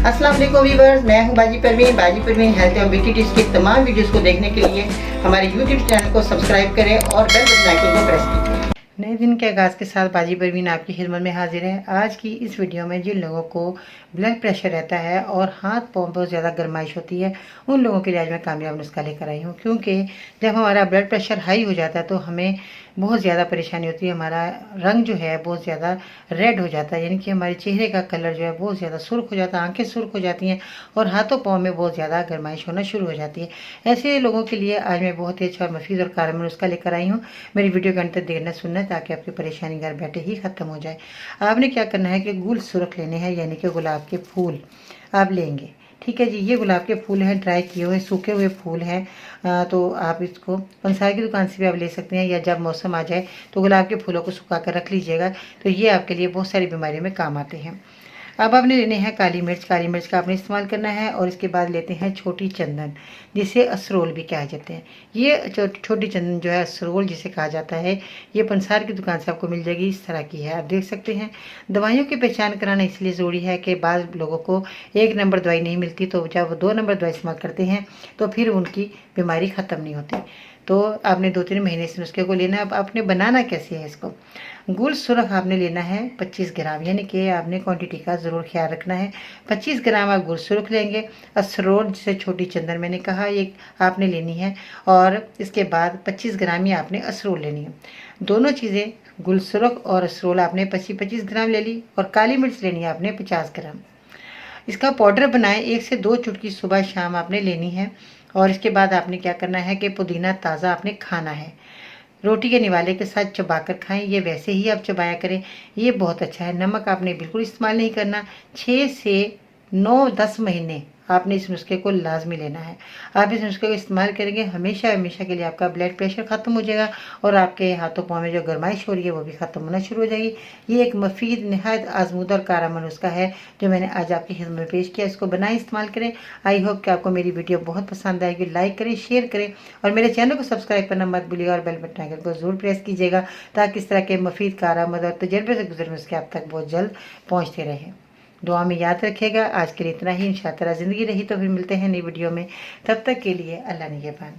अस्सलाम वालेकुम व्यूअर्स, मैं हूं बाजी परवीन हेल्थ और ब्यूटी टिप्स के तमाम वीडियोस को देखने के लिए हमारे यूट्यूब चैनल को सब्सक्राइब करें और बेल बटन आइकन को प्रेस कीजिए। नए दिन के आगाज़ के साथ बाजी परवीन आपकी खिदमत में हाजिर है। आज की इस वीडियो में जिन लोगों को ब्लड प्रेशर रहता है और हाथ पाँव बहुत ज़्यादा गर्माइश होती है, उन लोगों के लिए आज मैं कामयाब नुस्खा लेकर आई हूँ। क्योंकि जब हमारा ब्लड प्रेशर हाई हो जाता है तो हमें बहुत ज़्यादा परेशानी होती है। हमारा रंग जो है बहुत ज़्यादा रेड हो जाता है, यानी कि हमारे चेहरे का कलर जो है बहुत ज़्यादा सुर्ख हो जाता है, आंखें सुर्ख हो जाती हैं और हाथों पाँव में बहुत ज़्यादा गर्माइश होना शुरू हो जाती है। ऐसे लोगों के लिए आज मैं बहुत ही अच्छा और मफीद और कारगर नुस्खा लेकर आई हूँ। मेरी वीडियो के अंत तक देखना सुनना है ताकि आपकी परेशानी घर बैठे ही ख़त्म हो जाए। आपने क्या करना है कि गुल सुर्ख लेने हैं, यानी कि गुलाब के फूल आप लेंगे। ठीक है जी, ये गुलाब के फूल हैं, ड्राई किए हुए सूखे हुए फूल हैं। तो आप इसको पंसार की दुकान से भी आप ले सकते हैं, या जब मौसम आ जाए तो गुलाब के फूलों को सुखा कर रख लीजिएगा। तो ये आपके लिए बहुत सारी बीमारियों में काम आते हैं। अब आपने लेने हैं काली मिर्च का आपने इस्तेमाल करना है। और इसके बाद लेते हैं छोटी चंदन, जिसे असरोल भी कहा जाते हैं। ये छोटी चंदन जो है, असरोल जिसे कहा जाता है, ये पंसार की दुकान से आपको मिल जाएगी। इस तरह की है, आप देख सकते हैं। दवाइयों की पहचान कराना इसलिए ज़रूरी है कि बाद लोगों को 1 नंबर दवाई नहीं मिलती, तो जब वो 2 नंबर दवाई इस्तेमाल करते हैं तो फिर उनकी बीमारी ख़त्म नहीं होती। तो आपने 2-3 महीने इस नुस्खे को लेना है। अब आपने बनाना कैसे है इसको? गुल सुर्ख आपने लेना है 25 ग्राम, यानी कि आपने क्वांटिटी का ज़रूर ख्याल रखना है। 25 ग्राम आप गुल सुर्ख लेंगे। असरोल जिसे छोटी चंदन मैंने कहा, ये आपने लेनी है। और इसके बाद 25 ग्राम ही आपने असरोल लेनी है। दोनों चीज़ें, गुल सुर्ख और असरोल आपने 25-25 ग्राम ले ली। और काली मिर्च लेनी है आपने 50 ग्राम। इसका पाउडर बनाएं। 1 से 2 चुटकी सुबह शाम आपने लेनी है। और इसके बाद आपने क्या करना है कि पुदीना ताज़ा आपने खाना है, रोटी के निवाले के साथ चबाकर खाएं। ये वैसे ही आप चबाया करें, ये बहुत अच्छा है। नमक आपने बिल्कुल इस्तेमाल नहीं करना। 6 से 9-10 महीने आपने इस नुस्खे को लाजमी लेना है। आप इस नुस्खे को इस्तेमाल करेंगे, हमेशा हमेशा के लिए आपका ब्लड प्रेशर ख़त्म हो जाएगा और आपके हाथों पाँव में जो गर्माइश हो रही है वो भी ख़त्म होना शुरू हो जाएगी। ये एक मफीद, नहायत आजमूदा और कारगर नुस्खा है जो मैंने आज आपकी खिदमत में पेश किया। इसको बनाएं, इस्तेमाल करें। आई होप कि आपको मेरी वीडियो बहुत पसंद आएगी। लाइक करें, शेयर करें और मेरे चैनल को सब्सक्राइब करना मत भूलिएगा और बेल बटन आइकन को जरूर प्रेस कीजिएगा ताकि इस तरह के मफीद, कारगर और तजर्बे से गुजरे नुस्खे आप तक बहुत जल्द पहुँचते रहें। दुआ में याद रखिएगा। आज के लिए इतना ही। इंशाअल्लाह ज़िंदगी रही तो फिर मिलते हैं नई वीडियो में। तब तक के लिए अल्लाह निगहबान।